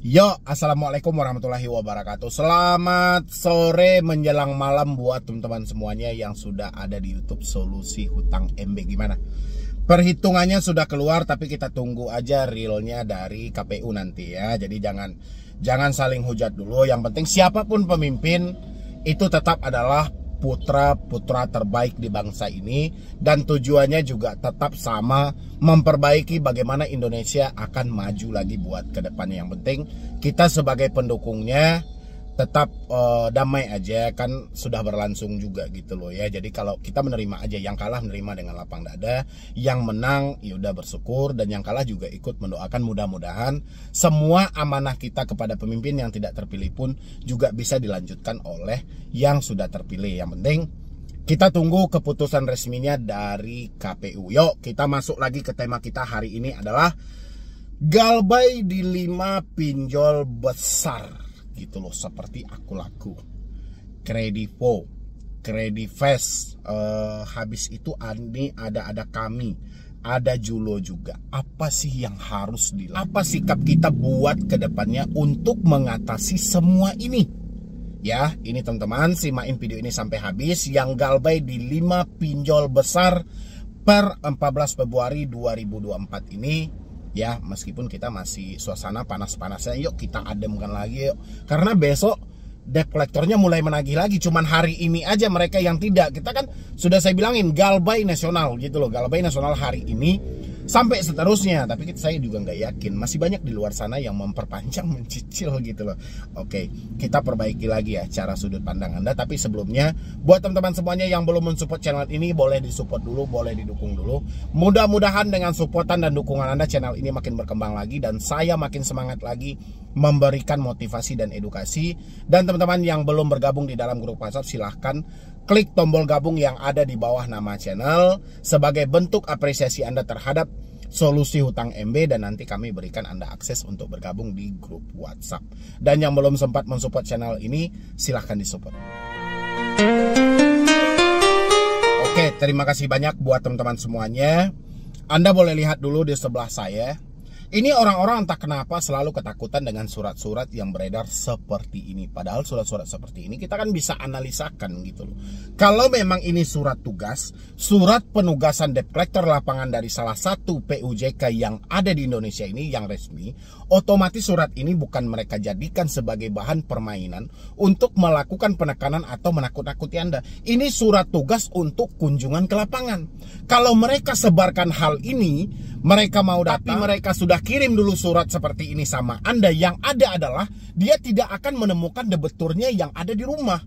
Yo, assalamualaikum warahmatullahi wabarakatuh. Selamat sore menjelang malam buat teman-teman semuanya yang sudah ada di YouTube Solusi Hutang MB. Gimana? Perhitungannya sudah keluar, tapi kita tunggu aja realnya dari KPU nanti ya. Jadi jangan saling hujat dulu. Yang penting siapapun pemimpin itu tetap adalah putra-putra terbaik di bangsa ini, dan tujuannya juga tetap sama, memperbaiki bagaimana Indonesia akan maju lagi buat ke depannya. Yang penting kita sebagai pendukungnya tetap damai aja, kan sudah berlangsung juga gitu loh ya. Jadi kalau kita menerima aja, yang kalah menerima dengan lapang dada, yang menang ya udah bersyukur, dan yang kalah juga ikut mendoakan mudah-mudahan semua amanah kita kepada pemimpin yang tidak terpilih pun juga bisa dilanjutkan oleh yang sudah terpilih. Yang penting kita tunggu keputusan resminya dari KPU. Yuk kita masuk lagi ke tema kita hari ini adalah galbay di 5 pinjol besar gitu loh, seperti Aku Laku, Kredivo, Kredivest, habis itu ada kami, ada Julo juga. Apa sih yang harus dilakukan? Apa sikap kita buat ke depannya untuk mengatasi semua ini? Ya, ini teman-teman simain video ini sampai habis. Yang galbay di 5 pinjol besar per 14 Februari 2024 ini. Ya, meskipun kita masih suasana panas-panasnya, yuk kita ademkan lagi yuk. Karena besok debt collectornya mulai menagih lagi. Cuman hari ini aja mereka yang tidak. Kita kan sudah saya bilangin galbay nasional gitu loh. Galbay nasional hari ini sampai seterusnya. Tapi saya juga nggak yakin. Masih banyak di luar sana yang memperpanjang, mencicil gitu loh. Oke, kita perbaiki lagi ya cara sudut pandang Anda. Tapi sebelumnya, buat teman-teman semuanya yang belum mensupport channel ini, boleh disupport dulu, boleh didukung dulu. Mudah-mudahan dengan supportan dan dukungan Anda, channel ini makin berkembang lagi, dan saya makin semangat lagi memberikan motivasi dan edukasi. Dan teman-teman yang belum bergabung di dalam grup WhatsApp, silahkan klik tombol gabung yang ada di bawah nama channel sebagai bentuk apresiasi Anda terhadap Solusi Hutang MB, dan nanti kami berikan Anda akses untuk bergabung di grup WhatsApp. Dan yang belum sempat mensupport channel ini, silahkan disupport. Oke, terima kasih banyak buat teman-teman semuanya. Anda boleh lihat dulu di sebelah saya. Ini orang-orang entah kenapa selalu ketakutan dengan surat-surat yang beredar seperti ini. Padahal surat-surat seperti ini kita kan bisa analisakan gitu loh. Kalau memang ini surat tugas, surat penugasan debt collector lapangan dari salah satu PUJK yang ada di Indonesia ini yang resmi, otomatis surat ini bukan mereka jadikan sebagai bahan permainan untuk melakukan penekanan atau menakut-nakuti Anda. Ini surat tugas untuk kunjungan ke lapangan. Kalau mereka sebarkan hal ini, mereka mau datang, tapi mereka sudah kirim dulu surat seperti ini sama Anda, yang ada adalah dia tidak akan menemukan debeturnya yang ada di rumah.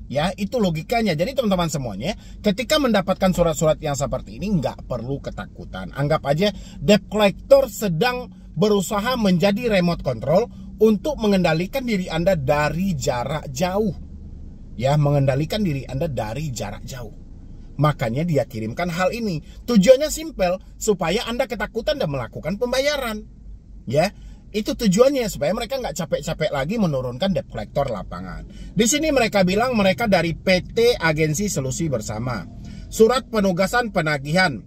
Ya, itu logikanya. Jadi teman-teman semuanya, ketika mendapatkan surat-surat yang seperti ini, nggak perlu ketakutan. Anggap aja debt collector sedang berusaha menjadi remote control untuk mengendalikan diri Anda dari jarak jauh. Ya, mengendalikan diri Anda dari jarak jauh. Makanya dia kirimkan hal ini. Tujuannya simpel, supaya Anda ketakutan dan melakukan pembayaran. Ya, itu tujuannya, supaya mereka nggak capek-capek lagi menurunkan debt collector lapangan. Di sini mereka bilang mereka dari PT Agensi Solusi Bersama. Surat penugasan penagihan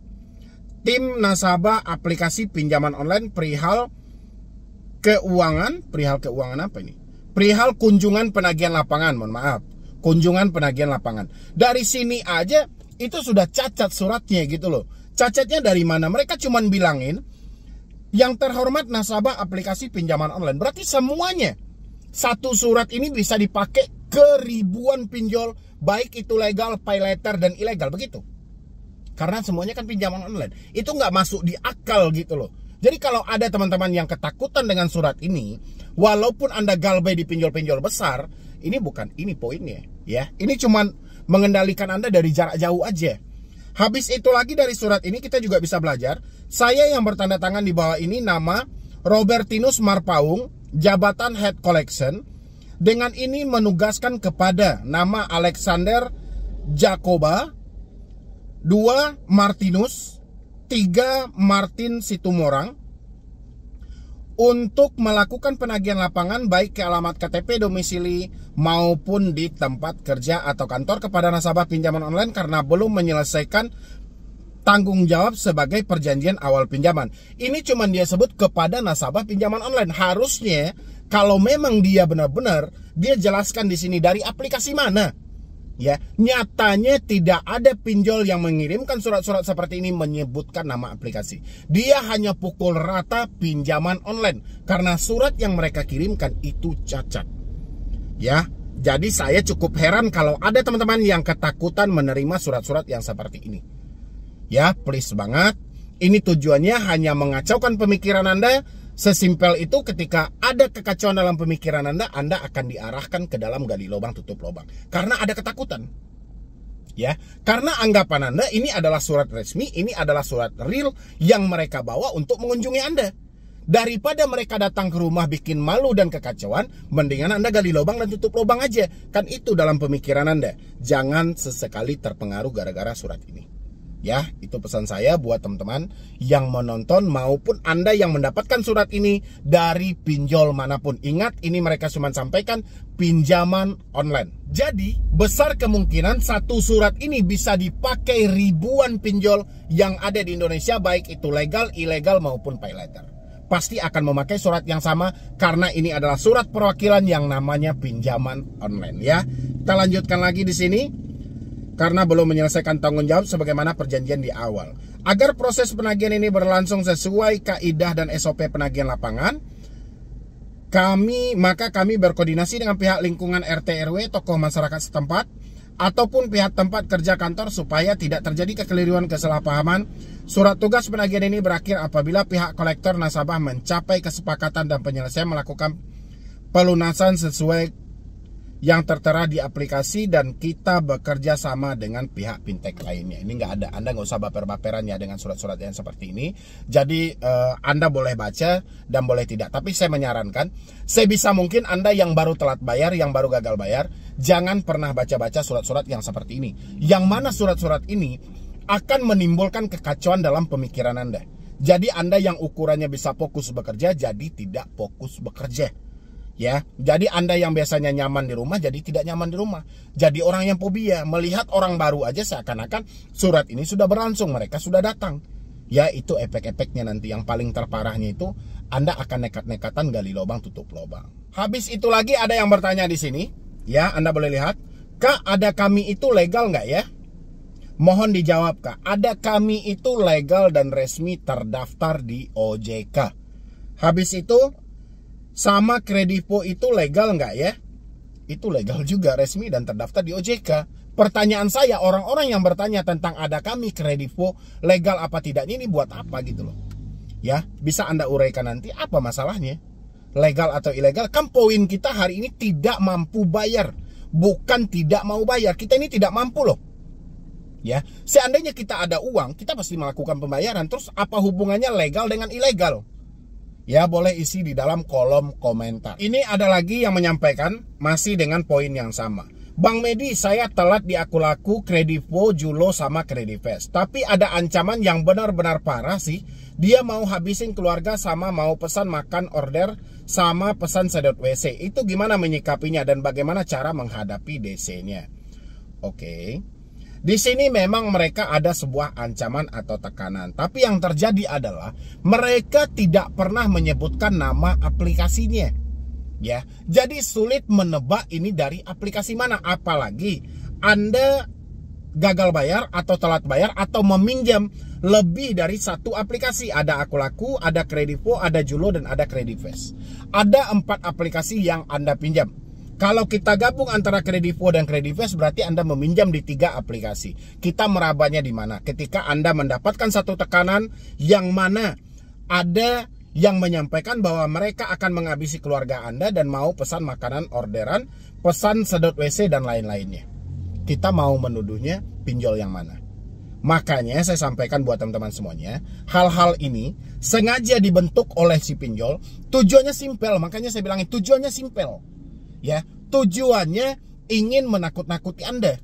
tim nasabah aplikasi pinjaman online perihal keuangan apa ini? Perihal kunjungan penagihan lapangan, mohon maaf. Kunjungan penagihan lapangan. Dari sini aja itu sudah cacat suratnya gitu loh. Cacatnya dari mana? Mereka cuman bilangin yang terhormat nasabah aplikasi pinjaman online. Berarti semuanya satu surat ini bisa dipakai ke ribuan pinjol, baik itu legal, pay letter, dan ilegal, begitu. Karena semuanya kan pinjaman online. Itu nggak masuk di akal gitu loh. Jadi kalau ada teman-teman yang ketakutan dengan surat ini, walaupun Anda galbay di pinjol-pinjol besar, ini bukan ini poinnya ya. Ini cuman mengendalikan Anda dari jarak jauh aja. Habis itu lagi dari surat ini kita juga bisa belajar. Saya yang bertanda tangan di bawah ini nama Robertinus Marpaung, jabatan Head Collection. Dengan ini menugaskan kepada nama Alexander Jacoba, 2 Martinus, 3 Martin Situmorang, untuk melakukan penagihan lapangan baik ke alamat KTP domisili maupun di tempat kerja atau kantor kepada nasabah pinjaman online karena belum menyelesaikan tanggung jawab sebagai perjanjian awal pinjaman. Ini cuma dia sebut kepada nasabah pinjaman online. Harusnya Kalau memang dia benar-benar, dia jelaskan di sini dari aplikasi mana. Ya, nyatanya tidak ada pinjol yang mengirimkan surat-surat seperti ini menyebutkan nama aplikasi. Dia hanya pukul rata pinjaman online karena surat yang mereka kirimkan itu cacat. Ya, jadi saya cukup heran kalau ada teman-teman yang ketakutan menerima surat-surat yang seperti ini. Ya, please banget. Ini tujuannya hanya mengacaukan pemikiran Anda. Sesimpel itu, ketika ada kekacauan dalam pemikiran Anda akan diarahkan ke dalam gali lubang tutup lubang. Karena ada ketakutan. Ya, karena anggapan Anda ini adalah surat resmi, ini adalah surat real yang mereka bawa untuk mengunjungi Anda. Daripada mereka datang ke rumah bikin malu dan kekacauan, mendingan Anda gali lubang dan tutup lubang aja. Kan itu dalam pemikiran Anda. Jangan sesekali terpengaruh gara-gara surat ini. Ya, itu pesan saya buat teman-teman yang menonton maupun Anda yang mendapatkan surat ini dari pinjol manapun. Ingat, ini mereka cuma sampaikan pinjaman online. Jadi, besar kemungkinan satu surat ini bisa dipakai ribuan pinjol yang ada di Indonesia, baik itu legal, ilegal maupun pay letter. Pasti akan memakai surat yang sama karena ini adalah surat perwakilan yang namanya pinjaman online ya. Kita lanjutkan lagi di sini. Karena belum menyelesaikan tanggung jawab sebagaimana perjanjian di awal. Agar proses penagihan ini berlangsung sesuai kaidah dan SOP penagihan lapangan, maka kami berkoordinasi dengan pihak lingkungan RT RW, tokoh masyarakat setempat, ataupun pihak tempat kerja kantor supaya tidak terjadi kekeliruan kesalahpahaman. Surat tugas penagihan ini berakhir apabila pihak kolektor nasabah mencapai kesepakatan dan penyelesaian melakukan pelunasan sesuai yang tertera di aplikasi dan kita bekerja sama dengan pihak fintech lainnya. Ini nggak ada, Anda nggak usah baper-baperan ya dengan surat-surat yang seperti ini. Jadi Anda boleh baca dan boleh tidak. Tapi saya menyarankan, sebisa mungkin Anda yang baru telat bayar, yang baru gagal bayar, jangan pernah baca-baca surat-surat yang seperti ini. Yang mana surat-surat ini akan menimbulkan kekacauan dalam pemikiran Anda. Jadi Anda yang ukurannya bisa fokus bekerja, jadi tidak fokus bekerja. Ya, jadi Anda yang biasanya nyaman di rumah jadi tidak nyaman di rumah. Jadi orang yang fobia melihat orang baru aja seakan-akan surat ini sudah berlangsung, mereka sudah datang. Ya, itu efek-efeknya nanti. Yang paling terparahnya itu Anda akan nekat-nekatan gali lubang tutup lubang. Habis itu lagi ada yang bertanya di sini. Ya, Anda boleh lihat. Kak, ada kami itu legal nggak ya? Mohon dijawab, Kak. Ada kami itu legal dan resmi terdaftar di OJK. Habis itu sama Kredivo itu legal nggak ya? Itu legal juga, resmi dan terdaftar di OJK. Pertanyaan saya, orang-orang yang bertanya tentang ada kami Kredivo legal apa tidaknya, ini buat apa gitu loh. Ya, bisa Anda uraikan nanti apa masalahnya? Legal atau ilegal? Kan poin kita hari ini tidak mampu bayar. Bukan tidak mau bayar, kita ini tidak mampu loh. Ya, seandainya kita ada uang, kita pasti melakukan pembayaran. Terus apa hubungannya legal dengan ilegal? Ya, boleh isi di dalam kolom komentar. Ini ada lagi yang menyampaikan masih dengan poin yang sama. Bang Medi, saya telat di akun-akun Kredivo, Julo, sama Kredivest. Tapi ada ancaman yang benar-benar parah sih. Dia mau habisin keluarga sama mau pesan makan order sama pesan sedot WC. Itu gimana menyikapinya dan bagaimana cara menghadapi DC-nya? Oke. Di sini memang mereka ada sebuah ancaman atau tekanan. Tapi yang terjadi adalah mereka tidak pernah menyebutkan nama aplikasinya. Ya, jadi sulit menebak ini dari aplikasi mana. Apalagi Anda gagal bayar atau telat bayar atau meminjam lebih dari satu aplikasi. Ada Akulaku, ada Kredivo, ada Julo, dan ada Kredivest. Ada 4 aplikasi yang Anda pinjam. Kalau kita gabung antara Kredivo dan Kredivest, berarti Anda meminjam di 3 aplikasi. Kita merabanya di mana? Ketika Anda mendapatkan satu tekanan yang mana ada yang menyampaikan bahwa mereka akan menghabisi keluarga Anda dan mau pesan makanan orderan, pesan sedot WC, dan lain-lainnya. Kita mau menuduhnya pinjol yang mana? Makanya saya sampaikan buat teman-teman semuanya, hal-hal ini sengaja dibentuk oleh si pinjol. Tujuannya simpel, makanya saya bilangin tujuannya simpel. Ya, tujuannya ingin menakut-nakuti Anda.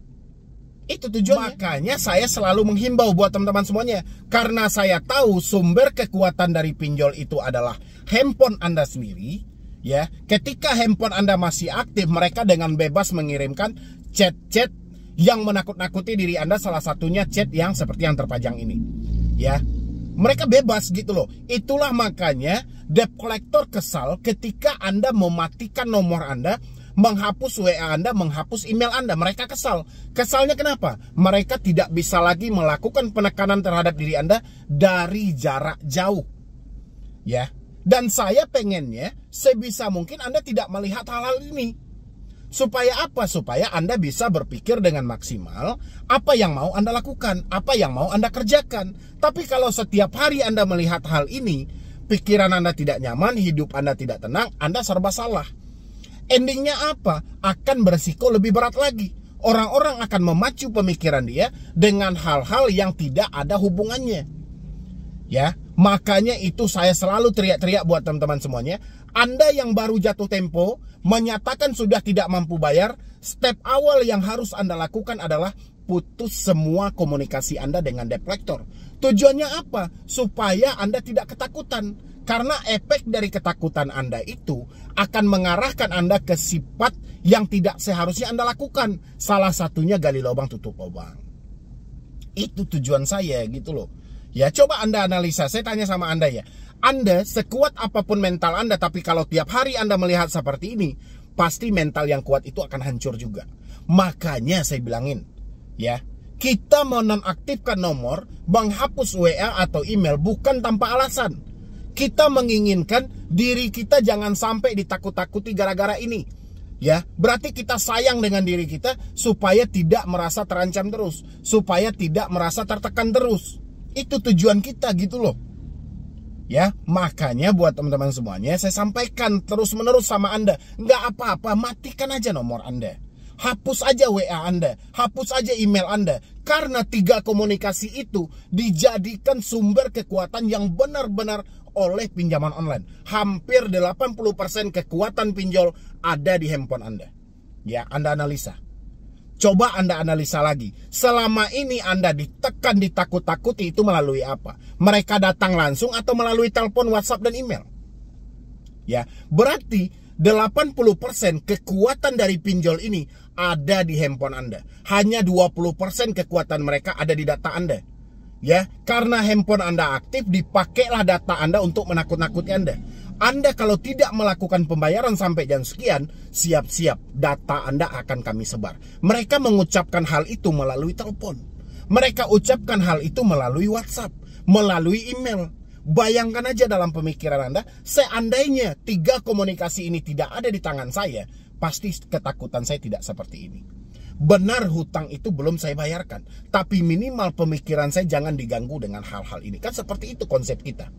Itu tujuannya. Makanya saya selalu menghimbau buat teman-teman semuanya. Karena saya tahu sumber kekuatan dari pinjol itu adalah handphone Anda sendiri. Ya, ketika handphone Anda masih aktif, mereka dengan bebas mengirimkan chat-chat yang menakut-nakuti diri Anda. Salah satunya chat yang seperti yang terpajang ini. Ya, Mereka bebas gitu loh. Itulah makanya debt collector kesal ketika Anda mematikan nomor Anda, menghapus WA Anda, menghapus email Anda. Mereka kesal. Kesalnya kenapa? Mereka tidak bisa lagi melakukan penekanan terhadap diri Anda dari jarak jauh. Ya. Dan saya pengennya sebisa mungkin Anda tidak melihat hal-hal ini. Supaya apa? Supaya Anda bisa berpikir dengan maksimal apa yang mau Anda lakukan, apa yang mau Anda kerjakan. Tapi kalau setiap hari Anda melihat hal ini, pikiran Anda tidak nyaman, hidup Anda tidak tenang, Anda serba salah. Endingnya apa? Akan beresiko lebih berat lagi. Orang-orang akan memacu pemikiran dia dengan hal-hal yang tidak ada hubungannya. Ya, makanya itu saya selalu teriak-teriak buat teman-teman semuanya. Anda yang baru jatuh tempo, menyatakan sudah tidak mampu bayar, step awal yang harus Anda lakukan adalah putus semua komunikasi Anda dengan debt collector. Tujuannya apa? Supaya Anda tidak ketakutan. Karena efek dari ketakutan Anda itu akan mengarahkan Anda ke sifat yang tidak seharusnya Anda lakukan. Salah satunya gali lubang tutup lubang. Itu tujuan saya gitu loh. Ya, coba Anda analisa. Saya tanya sama Anda ya. Anda sekuat apapun mental Anda, tapi kalau tiap hari Anda melihat seperti ini, pasti mental yang kuat itu akan hancur juga. Makanya saya bilangin, ya, kita menonaktifkan nomor, menghapus WA atau email bukan tanpa alasan. Kita menginginkan diri kita jangan sampai ditakut-takuti gara-gara ini. Ya, berarti kita sayang dengan diri kita supaya tidak merasa terancam terus, supaya tidak merasa tertekan terus. Itu tujuan kita gitu loh. Ya, makanya buat teman-teman semuanya saya sampaikan terus-menerus sama Anda, nggak apa-apa, matikan aja nomor Anda. Hapus aja WA Anda, hapus aja email Anda. Karena 3 komunikasi itu dijadikan sumber kekuatan yang benar-benar oleh pinjaman online. Hampir 80% kekuatan pinjol ada di handphone Anda. Ya, Anda analisa. Coba Anda analisa lagi. Selama ini Anda ditekan, ditakut-takuti itu melalui apa? Mereka datang langsung atau melalui telepon, WhatsApp, dan email? Ya, berarti 80% kekuatan dari pinjol ini ada di handphone Anda. Hanya 20% kekuatan mereka ada di data Anda. Ya, karena handphone Anda aktif, dipakailah data Anda untuk menakut-nakuti Anda. Anda kalau tidak melakukan pembayaran sampai jam sekian, siap-siap data Anda akan kami sebar. Mereka mengucapkan hal itu melalui telepon. Mereka ucapkan hal itu melalui WhatsApp, melalui email. Bayangkan aja dalam pemikiran Anda, seandainya 3 komunikasi ini tidak ada di tangan saya, pasti ketakutan saya tidak seperti ini. Benar hutang itu belum saya bayarkan, tapi minimal pemikiran saya jangan diganggu dengan hal-hal ini. Kan seperti itu konsep kita.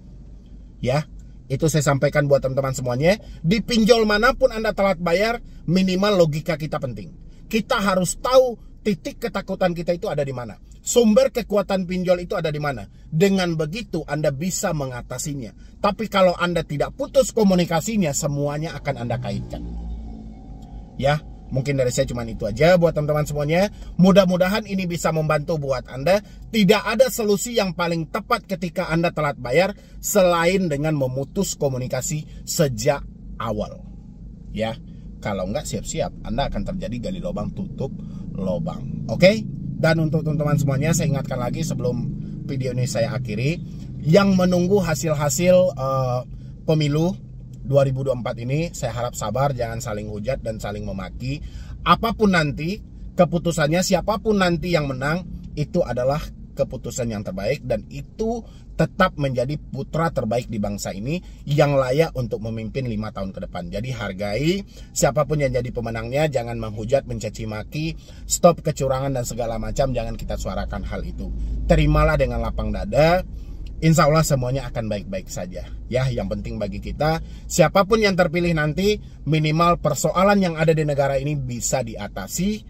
Ya. Itu saya sampaikan buat teman-teman semuanya. Di pinjol manapun Anda telat bayar, minimal logika kita penting. Kita harus tahu titik ketakutan kita itu ada di mana. Sumber kekuatan pinjol itu ada di mana. Dengan begitu Anda bisa mengatasinya. Tapi kalau Anda tidak putus komunikasinya, semuanya akan Anda kaitkan. Ya, mungkin dari saya cuma itu aja buat teman-teman semuanya. Mudah-mudahan ini bisa membantu buat Anda. Tidak ada solusi yang paling tepat ketika Anda telat bayar selain dengan memutus komunikasi sejak awal. Ya, kalau enggak siap-siap Anda akan terjadi gali lubang tutup lubang. Oke? Dan untuk teman-teman semuanya saya ingatkan lagi sebelum video ini saya akhiri, yang menunggu hasil-hasil pemilu 2024 ini, saya harap sabar, jangan saling hujat dan saling memaki. Apapun nanti keputusannya, siapapun nanti yang menang, itu adalah keputusan yang terbaik, dan itu tetap menjadi putra terbaik di bangsa ini yang layak untuk memimpin 5 tahun ke depan. Jadi hargai siapapun yang jadi pemenangnya, jangan menghujat, mencaci maki, stop kecurangan dan segala macam, jangan kita suarakan hal itu. Terimalah dengan lapang dada. Insya Allah semuanya akan baik-baik saja. Ya, yang penting bagi kita, siapapun yang terpilih nanti, minimal persoalan yang ada di negara ini bisa diatasi,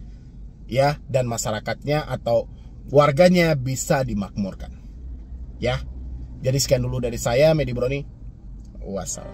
ya, dan masyarakatnya atau warganya bisa dimakmurkan. Ya, jadi sekian dulu dari saya, Medi Broni. Wassalam.